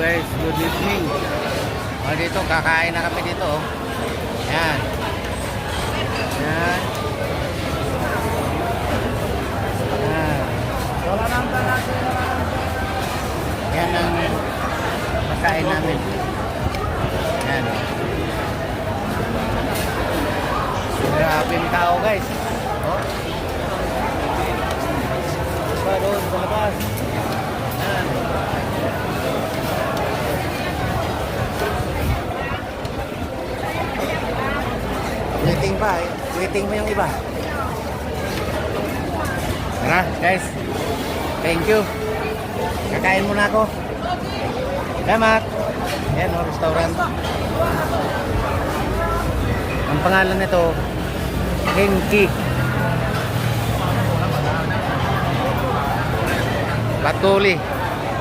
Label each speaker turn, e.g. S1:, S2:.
S1: guys, good evening. Dito, kakain na kami dito. Yan. Yan. Yan. Yan ang pagkain namin. Yan. Grabe yung tao guys. Oh. Diba doon sa labas. Yan. Waiting pa eh. Waiting mo yung iba. Tara guys. Thank you. Kakain muna ako. Salamat. Yan o, restaurant. Ang pangalan nito, Henki. Patuli.